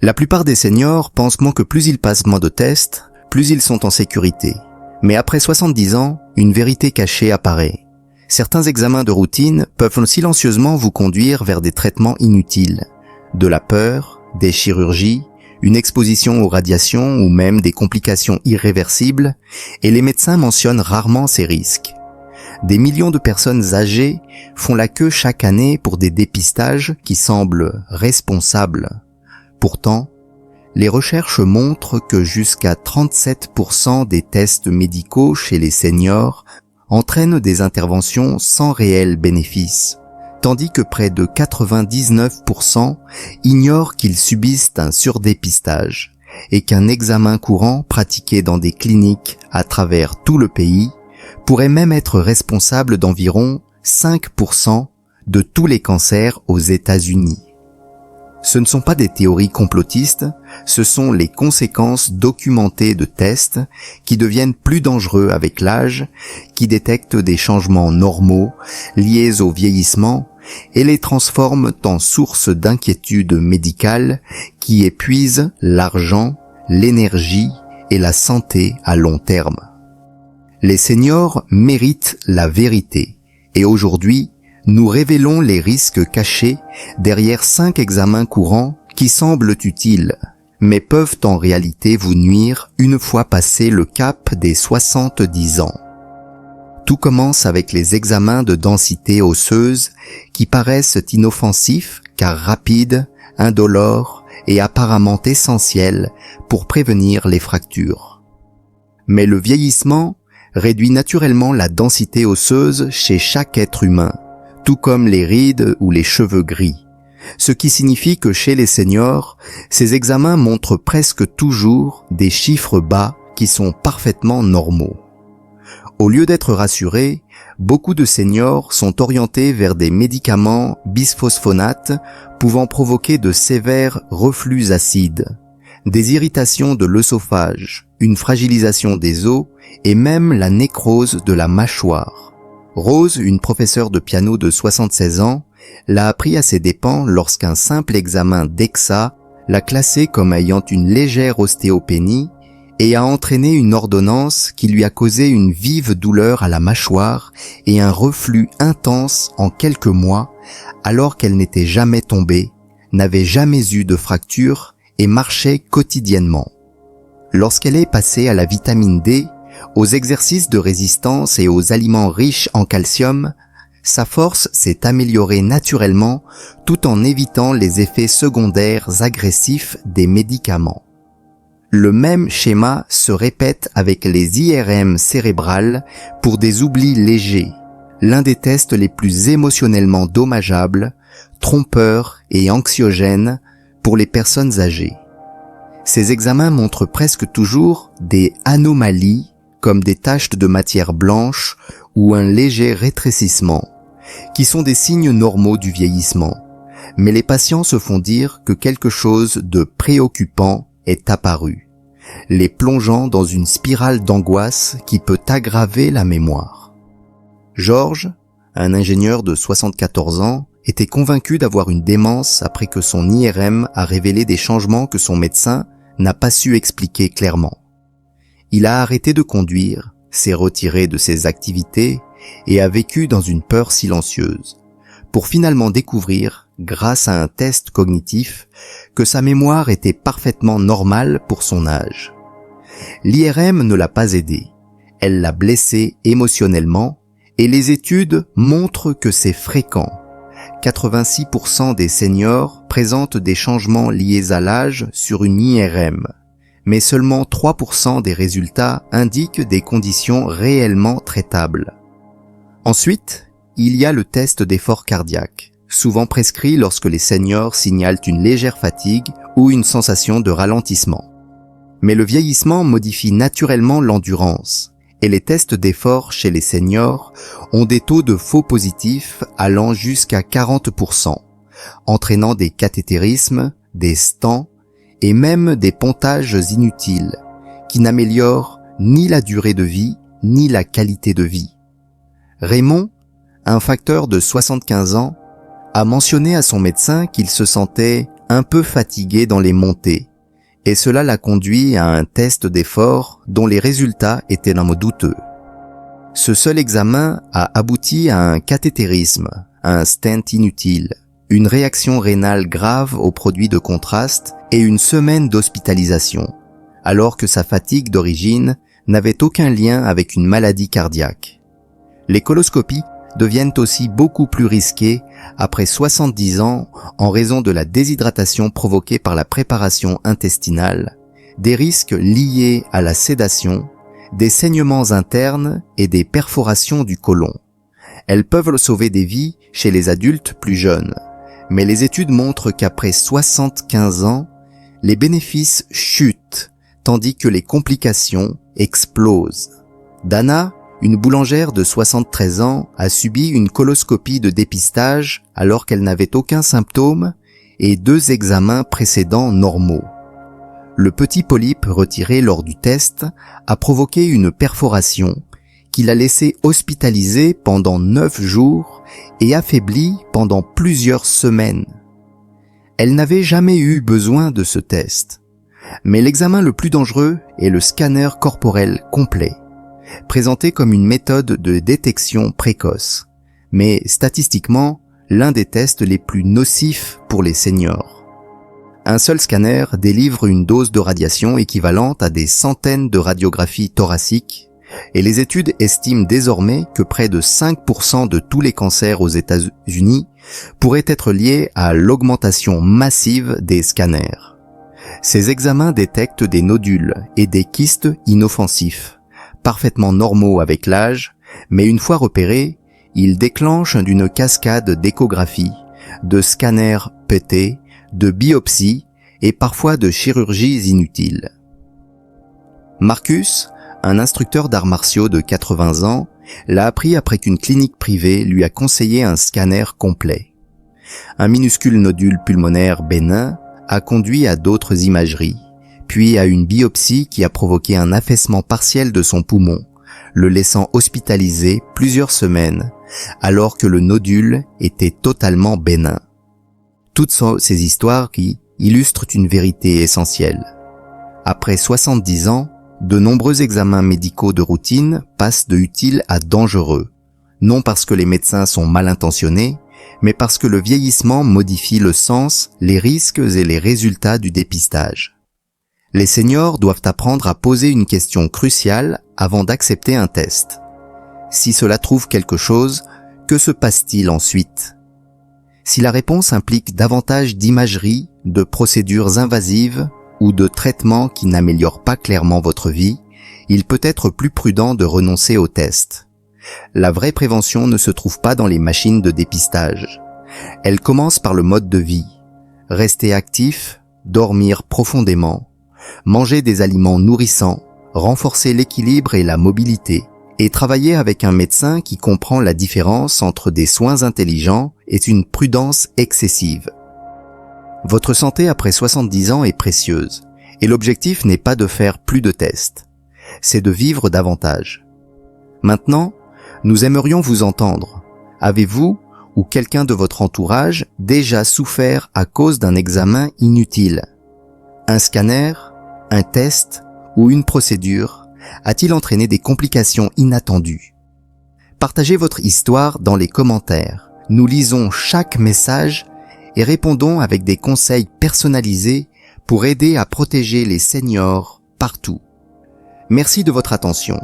La plupart des seniors pensent que plus ils passent moins de tests, plus ils sont en sécurité. Mais après 70 ans, une vérité cachée apparaît. Certains examens de routine peuvent silencieusement vous conduire vers des traitements inutiles. De la peur, des chirurgies, une exposition aux radiations ou même des complications irréversibles, et les médecins mentionnent rarement ces risques. Des millions de personnes âgées font la queue chaque année pour des dépistages qui semblent responsables. Pourtant, les recherches montrent que jusqu'à 37% des tests médicaux chez les seniors entraînent des interventions sans réel bénéfice, tandis que près de 99% ignorent qu'ils subissent un surdépistage et qu'un examen courant pratiqué dans des cliniques à travers tout le pays pourrait même être responsable d'environ 5% de tous les cancers aux États-Unis. Ce ne sont pas des théories complotistes, ce sont les conséquences documentées de tests qui deviennent plus dangereux avec l'âge, qui détectent des changements normaux liés au vieillissement et les transforment en sources d'inquiétude médicale qui épuisent l'argent, l'énergie et la santé à long terme. Les seniors méritent la vérité et aujourd'hui, nous révélons les risques cachés derrière 5 examens courants qui semblent utiles, mais peuvent en réalité vous nuire une fois passé le cap des 70 ans. Tout commence avec les examens de densité osseuse qui paraissent inoffensifs car rapides, indolores et apparemment essentiels pour prévenir les fractures. Mais le vieillissement réduit naturellement la densité osseuse chez chaque être humain, tout comme les rides ou les cheveux gris, ce qui signifie que chez les seniors, ces examens montrent presque toujours des chiffres bas qui sont parfaitement normaux. Au lieu d'être rassurés, beaucoup de seniors sont orientés vers des médicaments bisphosphonates pouvant provoquer de sévères reflux acides, des irritations de l'œsophage, une fragilisation des os et même la nécrose de la mâchoire. Rose, une professeure de piano de 76 ans, l'a appris à ses dépens lorsqu'un simple examen DEXA l'a classé comme ayant une légère ostéopénie et a entraîné une ordonnance qui lui a causé une vive douleur à la mâchoire et un reflux intense en quelques mois alors qu'elle n'était jamais tombée, n'avait jamais eu de fracture et marchait quotidiennement. Lorsqu'elle est passée à la vitamine D, aux exercices de résistance et aux aliments riches en calcium, sa force s'est améliorée naturellement tout en évitant les effets secondaires agressifs des médicaments. Le même schéma se répète avec les IRM cérébrales pour des oublis légers, l'un des tests les plus émotionnellement dommageables, trompeurs et anxiogènes pour les personnes âgées. Ces examens montrent presque toujours des anomalies comme des taches de matière blanche ou un léger rétrécissement, qui sont des signes normaux du vieillissement. Mais les patients se font dire que quelque chose de préoccupant est apparu, les plongeant dans une spirale d'angoisse qui peut aggraver la mémoire. Georges, un ingénieur de 74 ans, était convaincu d'avoir une démence après que son IRM a révélé des changements que son médecin n'a pas su expliquer clairement. Il a arrêté de conduire, s'est retiré de ses activités et a vécu dans une peur silencieuse, pour finalement découvrir, grâce à un test cognitif, que sa mémoire était parfaitement normale pour son âge. L'IRM ne l'a pas aidé, elle l'a blessé émotionnellement et les études montrent que c'est fréquent. 86% des seniors présentent des changements liés à l'âge sur une IRM. Mais seulement 3% des résultats indiquent des conditions réellement traitables. Ensuite, il y a le test d'effort cardiaque, souvent prescrit lorsque les seniors signalent une légère fatigue ou une sensation de ralentissement. Mais le vieillissement modifie naturellement l'endurance, et les tests d'effort chez les seniors ont des taux de faux positifs allant jusqu'à 40%, entraînant des cathétérismes, des stents, et même des pontages inutiles, qui n'améliorent ni la durée de vie, ni la qualité de vie. Raymond, un facteur de 75 ans, a mentionné à son médecin qu'il se sentait un peu fatiguée dans les montées, et cela l'a conduit à un test d'effort dont les résultats étaient douteux. Ce seul examen a abouti à un cathétérisme, un stent inutile, une réaction rénale grave aux produits de contraste et une semaine d'hospitalisation, alors que sa fatigue d'origine n'avait aucun lien avec une maladie cardiaque. Les coloscopies deviennent aussi beaucoup plus risquées après 70 ans en raison de la déshydratation provoquée par la préparation intestinale, des risques liés à la sédation, des saignements internes et des perforations du côlon. Elles peuvent sauver des vies chez les adultes plus jeunes, mais les études montrent qu'après 75 ans, les bénéfices chutent, tandis que les complications explosent. Dana, une boulangère de 73 ans, a subi une coloscopie de dépistage alors qu'elle n'avait aucun symptôme et 2 examens précédents normaux. Le petit polype retiré lors du test a provoqué une perforation qui l'a laissé hospitalisée pendant 9 jours et affaiblie pendant plusieurs semaines. Elle n'avait jamais eu besoin de ce test. Mais l'examen le plus dangereux est le scanner corporel complet, présenté comme une méthode de détection précoce, mais statistiquement, l'un des tests les plus nocifs pour les seniors. Un seul scanner délivre une dose de radiation équivalente à des centaines de radiographies thoraciques, et les études estiment désormais que près de 5% de tous les cancers aux États-Unis pourraient être liés à l'augmentation massive des scanners. Ces examens détectent des nodules et des kystes inoffensifs, parfaitement normaux avec l'âge, mais une fois repérés, ils déclenchent une cascade d'échographies, de scanners PT, de biopsies et parfois de chirurgies inutiles. Marcus, un instructeur d'arts martiaux de 80 ans, l'a appris après qu'une clinique privée lui a conseillé un scanner complet. Un minuscule nodule pulmonaire bénin a conduit à d'autres imageries, puis à une biopsie qui a provoqué un affaissement partiel de son poumon, le laissant hospitalisé plusieurs semaines, alors que le nodule était totalement bénin. Toutes ces histoires qui illustrent une vérité essentielle. Après 70 ans, de nombreux examens médicaux de routine passent de utiles à dangereux, non parce que les médecins sont mal intentionnés, mais parce que le vieillissement modifie le sens, les risques et les résultats du dépistage. Les seniors doivent apprendre à poser une question cruciale avant d'accepter un test. Si cela trouve quelque chose, que se passe-t-il ensuite? Si la réponse implique davantage d'imagerie, de procédures invasives ou de traitements qui n'améliorent pas clairement votre vie, il peut être plus prudent de renoncer au test. La vraie prévention ne se trouve pas dans les machines de dépistage. Elle commence par le mode de vie. Rester actif, dormir profondément, manger des aliments nourrissants, renforcer l'équilibre et la mobilité, et travailler avec un médecin qui comprend la différence entre des soins intelligents et une prudence excessive. Votre santé après 70 ans est précieuse, et l'objectif n'est pas de faire plus de tests, c'est de vivre davantage. Maintenant, nous aimerions vous entendre. Avez-vous ou quelqu'un de votre entourage déjà souffert à cause d'un examen inutile? Un scanner, un test ou une procédure a-t-il entraîné des complications inattendues? Partagez votre histoire dans les commentaires. Nous lisons chaque message et répondons avec des conseils personnalisés pour aider à protéger les seniors partout. Merci de votre attention.